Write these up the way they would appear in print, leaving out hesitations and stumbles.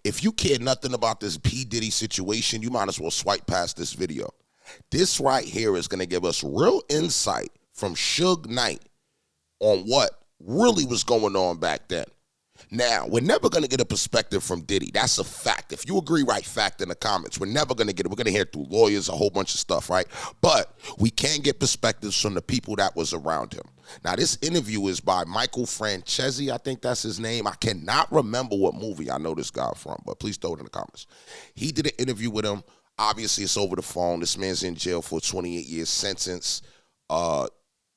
If you care nothing about this P Diddy situation, you might as well swipe past this video. This right here is going to give us real insight from Suge Knight on what really was going on back then. Now, we're never going to get a perspective from Diddy. That's a fact. If you agree, write fact in the comments. We're never going to get it. We're going to hear it through lawyers, a whole bunch of stuff, right? But we can get perspectives from the people that was around him. Now, this interview is by Michael Franzese. I think that's his name. I cannot remember what movie I know this guy from, but please throw it in the comments. He did an interview with him. Obviously, it's over the phone. This man's in jail for a 28 years sentence. A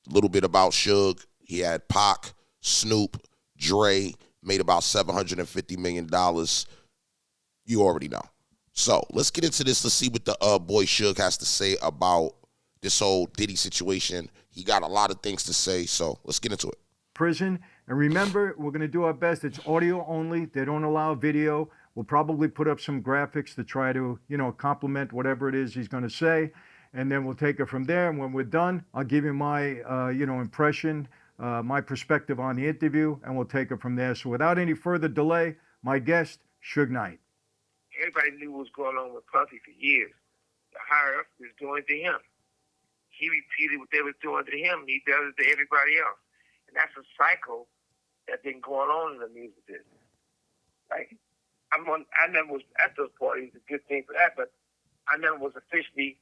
little bit about Suge. He had Pac, Snoop, Dre, made about $750 million. You already know. So let's get into this. Let's see what the boy Suge has to say about this whole Diddy situation. He got a lot of things to say, so let's get into it. Prison. And remember, we're going to do our best. It's audio only. They don't allow video. We'll probably put up some graphics to try to, complement whatever it is he's going to say. And then we'll take it from there. And when we're done, I'll give you my, impression, my perspective on the interview, and we'll take it from there. So without any further delay, my guest, Suge Knight. Everybody knew what was going on with Puffy for years. The higher up was doing to him. He repeated what they was doing to him, and he does it to everybody else. And that's a cycle that's been going on in the music business. Like, I never was at those parties, a good thing for that, but I never was officially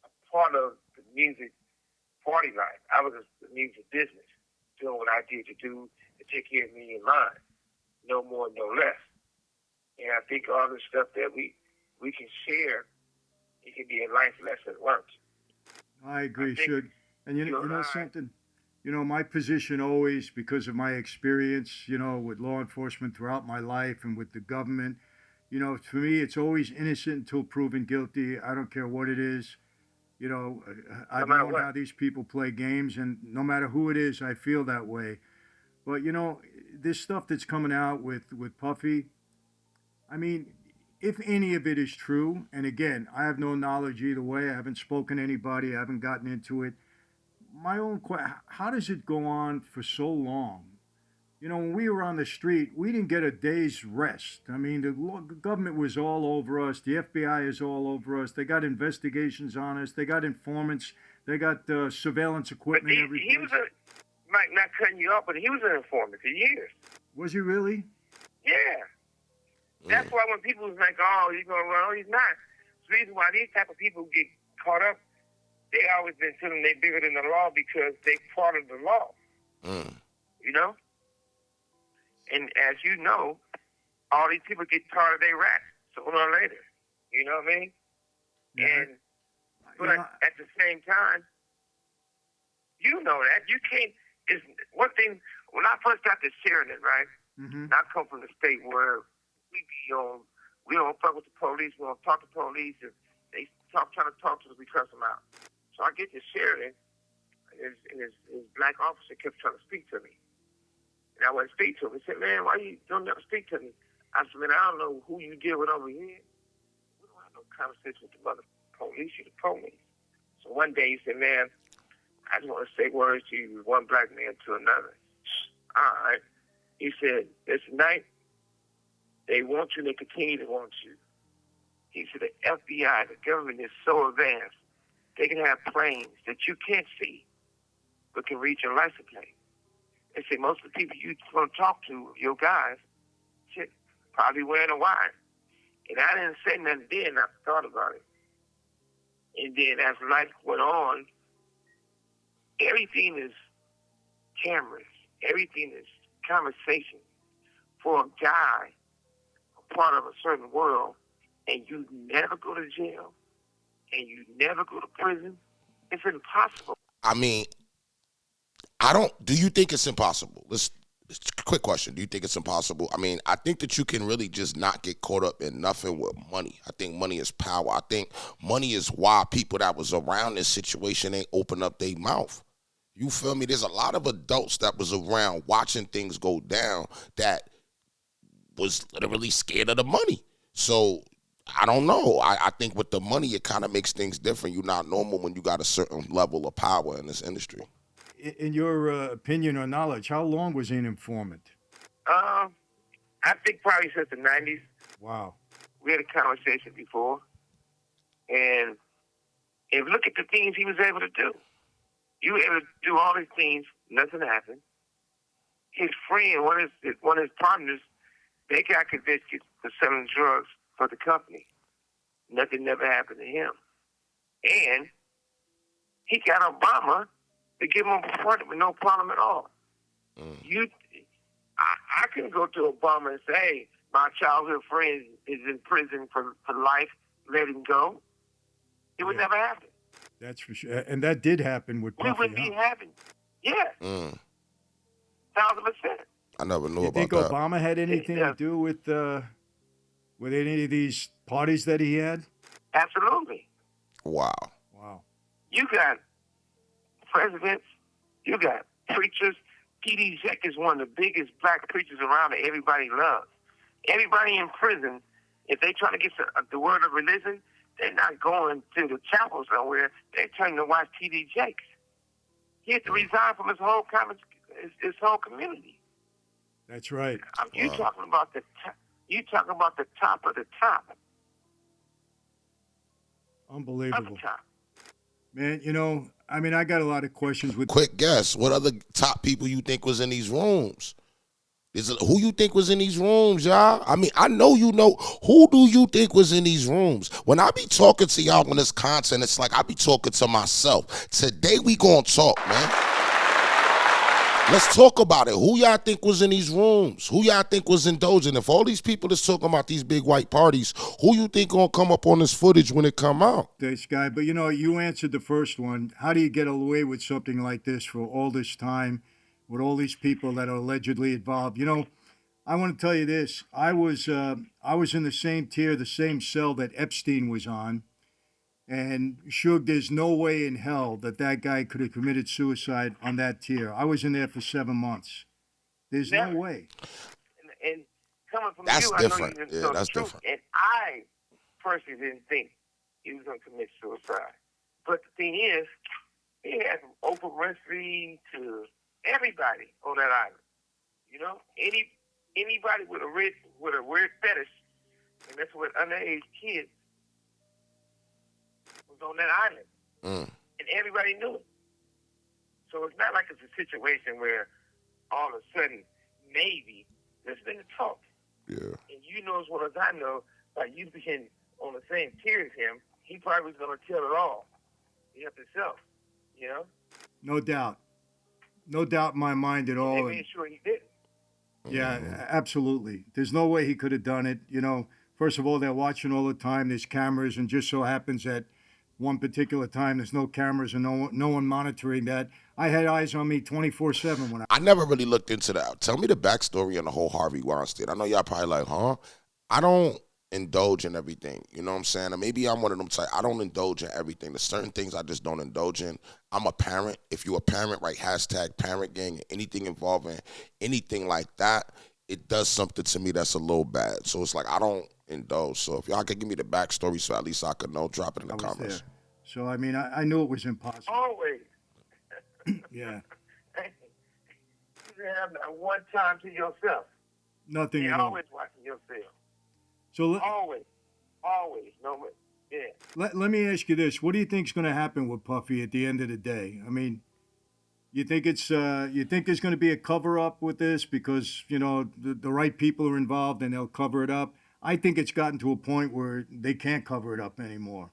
a part of the music party life. I was the music business, doing what I did to do to take care of me and mine. No more, no less. And I think all the stuff that we can share, it can be a life lesson learned. I agree, Suge. And you know something? My position always, because of my experience, with law enforcement throughout my life and with the government, for me, it's always innocent until proven guilty. I don't care what it is. I've known how these people play games, and no matter who it is, I feel that way. But, this stuff that's coming out with Puffy, I mean, if any of it is true, and again, I have no knowledge either way. I haven't spoken to anybody. I haven't gotten into it. My own question, how does it go on for so long? When we were on the street, we didn't get a day's rest. I mean, the government was all over us. The FBI is all over us. They got investigations on us. They got informants. They got surveillance equipment. But he was Mike, not cutting you off, but he was an informant for years. Was he really? Yeah. That's why when people was like, oh, he's going to run, he's not. The reason why these type of people get caught up, they always been feeling they're bigger than the law because they part of the law. And as you know, all these people get tired of their rats sooner or later. You know what I mean? Yeah. But at the same time, you know that. You can't, it's one thing, when I first got to Sheridan, right? Mm-hmm. I come from the state where we don't fuck with the police, we don't talk to police, if they trying to talk to us, we cuss them out. So I get to Sheridan, and his black officer kept trying to speak to me. And I went to speak to him. He said, man, why you don't never speak to me? I said, man, I don't know who you deal with over here. We don't have no conversation with the mother police, you the police. So one day he said, man, I just want to say words to you, one black man to another. All right. He said, this night, they want you and they continue to want you. He said, the FBI, the government is so advanced, they can have planes that you can't see, but can read your license plate. They say most of the people you want to talk to, your guys, shit, probably wearing a wire. And I didn't say nothing then, I thought about it. And then as life went on, everything is cameras. Everything is conversation. For a guy, a part of a certain world, and you never go to jail, and you never go to prison, it's impossible. I mean, do you think it's impossible? Quick question. Do you think it's impossible? I mean, I think that you can really just not get caught up in nothing with money. I think money is power. I think money is why people that was around this situation ain't open up their mouth. You feel me? There's a lot of adults that was around watching things go down that was literally scared of the money. So I don't know. I think with the money, it kind of makes things different. You're not normal when you got a certain level of power in this industry. In your opinion or knowledge, how long was he an informant? I think probably since the 90s. Wow. We had a conversation before, and if look at the things he was able to do. You were able to do all these things, nothing happened. His friend, one of his partners, they got convicted for selling drugs for the company. Nothing never happened to him. And he got Obama to give him a pardon with no problem at all. I couldn't go to Obama and say, hey, my childhood friend is in prison for life, let him go. It would never happen. That's for sure. And that did happen with Puffy. We wouldn't be having. Yeah. 1,000%. I never knew You about think that. Obama had anything to do with any of these parties that he had? Absolutely. Wow. Wow. You got presidents, you got preachers. P Diddy is one of the biggest black preachers around that everybody loves. Everybody in prison, if they try to get the word of religion, they're not going to the chapel somewhere. They're turning to watch T.D. Jakes. He had to resign from his whole community. That's right. You talking about the top of the top. Unbelievable. Top. Man, I got a lot of questions with. Quick guess. What other top people you think was in these rooms? Who you think was in these rooms, y'all? I mean, I know you know. Who do you think was in these rooms? When I be talking to y'all on this content, it's like I be talking to myself. Today we gonna talk, man. Let's talk about it. Who y'all think was in these rooms? Who y'all think was indulging? If all these people is talking about these big white parties, who you think gonna come up on this footage when it come out? This guy, but you answered the first one. How do you get away with something like this for all this time, with all these people that are allegedly involved? I want to tell you this. I was in the same tier, the same cell that Epstein was on. And Suge, there's no way in hell that guy could have committed suicide on that tier. I was in there for 7 months. There's no way. And coming from That's you, different. I know you Yeah, that's truth. different. And I personally didn't think he was going to commit suicide. But the thing is, he had from Oprah Winfrey to everybody on that island. Anybody with a weird fetish, and that's what underage kids was on that island. And everybody knew it. So it's not like it's a situation where all of a sudden, maybe, there's been a talk. Yeah. And you know as well as I know, like you being on the same tier as him, he probably was going to tell it all. He up himself, No doubt. No doubt in my mind at all. They made sure he did. Yeah, absolutely. There's no way he could have done it. First of all, they're watching all the time. There's cameras, and just so happens that one particular time there's no cameras and no one monitoring that. I had eyes on me 24/7 when I never really looked into that. Tell me the backstory on the whole Harvey Weinstein. I know y'all probably like, huh? I don't indulge in everything. You know what I'm saying? And maybe I'm one of them type. I don't indulge in everything. There's certain things I just don't indulge in. I'm a parent. If you're a parent, right, hashtag parent gang, anything involving anything like that, it does something to me that's a little bad. So it's like I don't indulge. So if y'all could give me the backstory so at least I could know, drop it in the comments. There. So, I mean, I knew it was impossible. Always. Yeah. You have that one time to yourself. Nothing You're at all. always watching yourself. So always. No, yeah. Let me ask you this. What do you think is going to happen with Puffy at the end of the day? I mean, you think there's going to be a cover-up with this because, the right people are involved and they'll cover it up? I think it's gotten to a point where they can't cover it up anymore.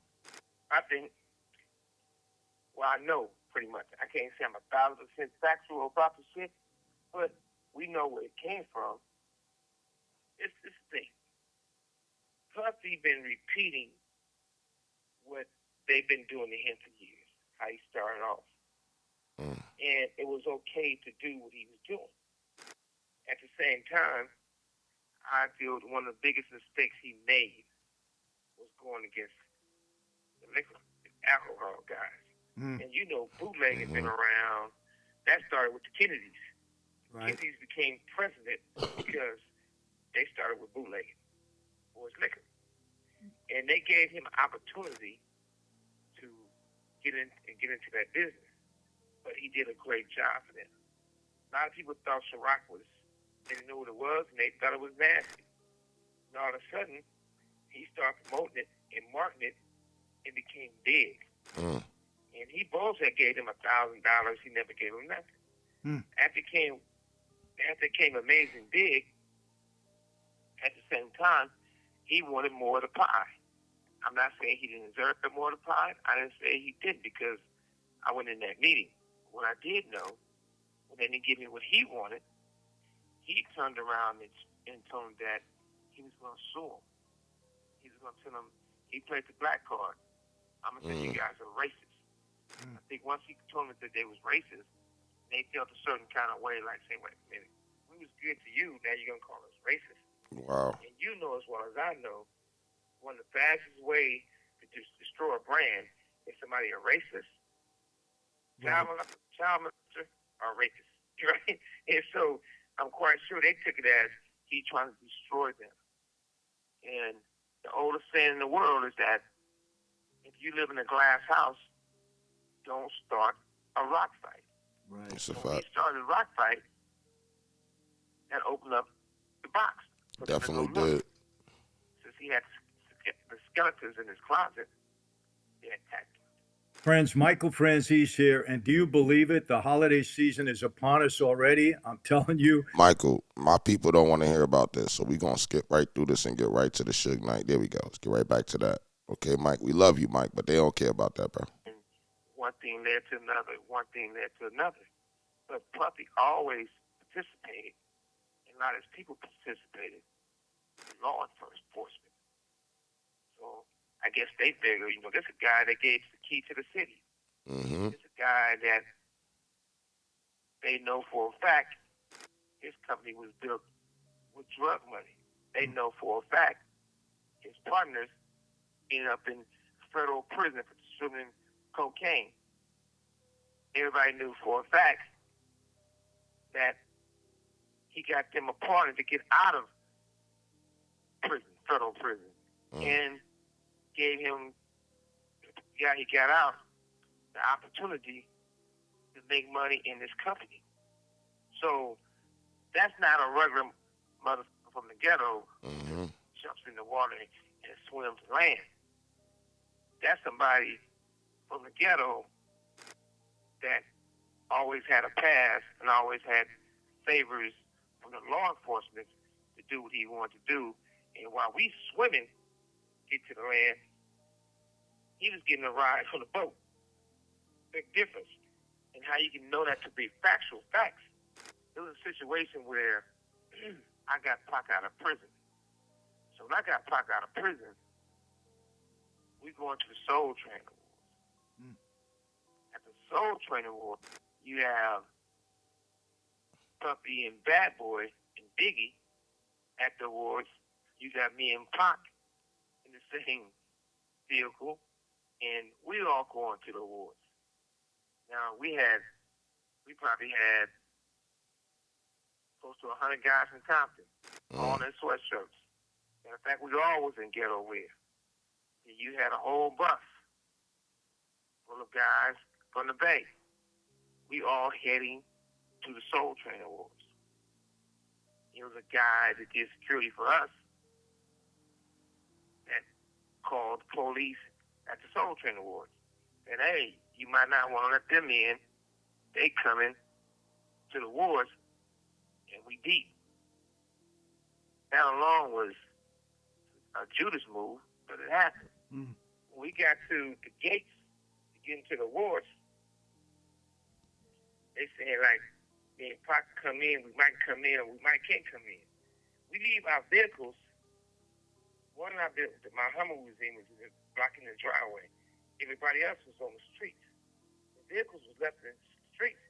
I know pretty much. I can't say I'm 1,000% factual about the shit, but we know where it came from. It's this thing. Puffy been repeating what they've been doing to him for years, how he started off. And it was okay to do what he was doing. At the same time, I feel one of the biggest mistakes he made was going against the liquor, the alcohol guys. And bootleg has been around. That started with the Kennedys. Right. Kennedys became president because they started with bootlegging, was liquor. And they gave him an opportunity to get into that business. But he did a great job for them. A lot of people thought Ciroc they didn't know what it was, and they thought it was nasty. And all of a sudden, he started promoting it and marketing it and became big. Mm. And he bullshit gave him $1,000. He never gave him nothing. After it came amazing big, at the same time, he wanted more of the pie. I'm not saying he didn't deserve more of the pie. I didn't say he didn't because I went in that meeting. What I did know, when they didn't give me what he wanted, he turned around and told him that he was going to sue him. He was going to tell him he played the black card. I'm going to say you guys are racist. I think once he told them that they was racist, they felt a certain kind of way, like saying, wait a minute, we was good to you, now you're going to call us racist. Wow. And you know as well as I know, one of the fastest ways to just destroy a brand is somebody a racist, child molester, or racist, right? And so I'm quite sure they took it as he trying to destroy them. And the oldest saying in the world is that if you live in a glass house, don't start a rock fight. Right. It's a When he fact. started a rock fight, that opened up the box. Definitely Go look. did. Since he had the skeletons in his closet, they attacked him. Friends, Michael Franzese here, and do you believe it? The holiday season is upon us already. I'm telling you. Michael, my people don't want to hear about this, so we're going to skip right through this and get right to the Suge Knight. There we go. Let's get right back to that. Okay, Mike, we love you, Mike, but they don't care about that, bro. And one thing led to another, one thing led to another. But Puffy always participated, and a lot of his people participated in law enforcement. So I guess they figure, this is a guy that gave the key to the city. Mm-hmm. This is a guy that they know for a fact his company was built with drug money. They know for a fact his partners ended up in federal prison for distributing cocaine. Everybody knew for a fact that he got them a partner to get out of prison, federal prison, and gave him, he got out, the opportunity to make money in this company. So that's not a regular motherfucker from the ghetto who jumps in the water and swims land. That's somebody from the ghetto that always had a past and always had favors from the law enforcement to do what he wanted to do. And while we swimming, get to the land, he was getting a ride from the boat. Big difference. And how you can know that to be factual facts. It was a situation where I got Pac out of prison. So when I got Pac out of prison, we going to the Soul Train Awards. At the Soul Train Awards, you have Puffy and Bad Boy and Biggie at the awards. You got me and Pac in the same vehicle, and we all going to the awards. Now we probably had close to 100 guys in Compton, all in sweatshirts. Matter of fact, we all was in ghetto wear. And you had a whole bus full of guys from the Bay. We all heading to the Soul Train Awards. It was a guy that did security for us that called the police at the Soul Train Awards. And hey, you might not want to let them in. They coming to the awards, and we deep. That alone was a Judas move, but it happened. When we got to the gates to get into the awards, they said, like, me and Pac come in, we might come in, or we might can't come in. We leave our vehicles. One of our vehicles, my Hummer was in, was blocking the driveway. Everybody else was on the streets. The vehicles was left in the streets.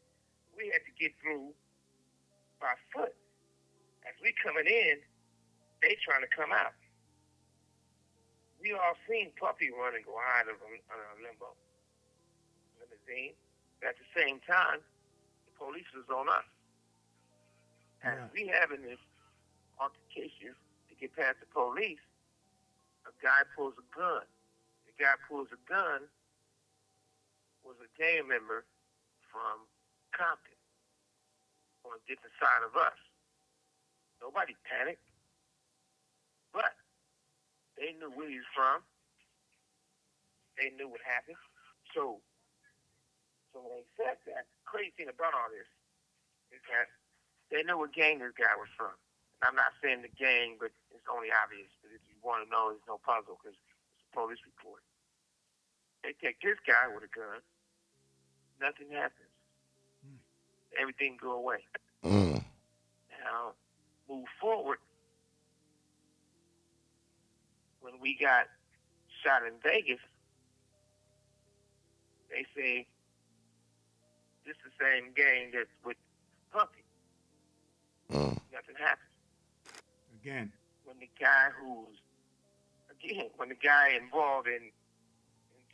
We had to get through by foot. As we coming in, they trying to come out. We all seen Puffy run and go out of a limousine. But at the same time, the police was on us. As we having this altercation to get past the police, a guy pulls a gun. The guy pulls a gun was a gang member from Compton on a different side of us. Nobody panicked. But where he's from. They knew what happened. So when they said that, crazy thing about all this is that they knew what gang this guy was from. And I'm not saying the gang, but it's only obvious. But if you want to know, it's no puzzle because it's a police report. They take this guy with a gun. Nothing happens. Everything go away. Now, move forward. When we got shot in Vegas, they say this is the same gang that's with Puffy. Nothing happens. Again. When the guy involved in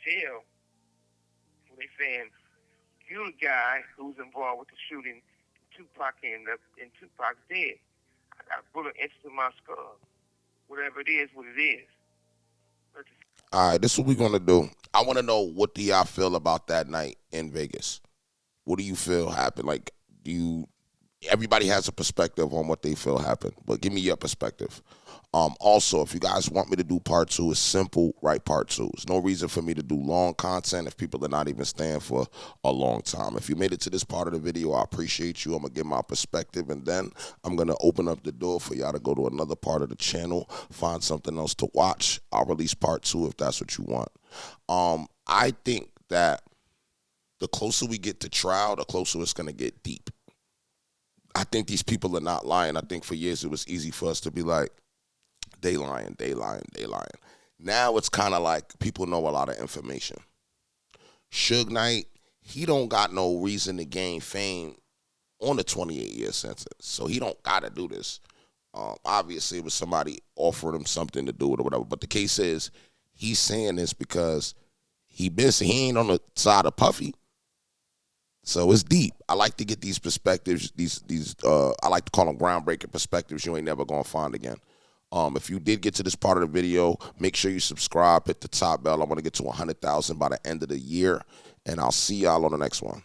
jail, when they saying you the guy who's involved with the shooting, Tupac ended up in Tupac's dead. I got a bullet into my skull. Whatever it is, what it is. All right, this is what we're gonna do. I want to know, what do y'all feel about that night in Vegas? What do you feel happened? Like, everybody has a perspective on what they feel happened, but give me your perspective. Also, if you guys want me to do part 2, it's simple, write part 2. There's no reason for me to do long content if people are not even staying for a long time. If you made it to this part of the video, I appreciate you. I'm going to give my perspective, and then I'm going to open up the door for y'all to go to another part of the channel, find something else to watch. I'll release part 2 if that's what you want. I think that the closer we get to trial, the closer it's going to get deep. I think these people are not lying. I think for years it was easy for us to be like, they lying. Now it's kind of like people know a lot of information. Suge Knight, he don't got no reason to gain fame on the 28-year sentence, so he don't got to do this. Obviously, it was somebody offering him something to do it or whatever, but the case is he's saying this because he ain't on the side of Puffy. So it's deep. I like to get these perspectives, I like to call them groundbreaking perspectives you ain't never going to find again. If you did get to this part of the video, make sure you subscribe, hit the top bell. I want to get to 100,000 by the end of the year, and I'll see y'all on the next one.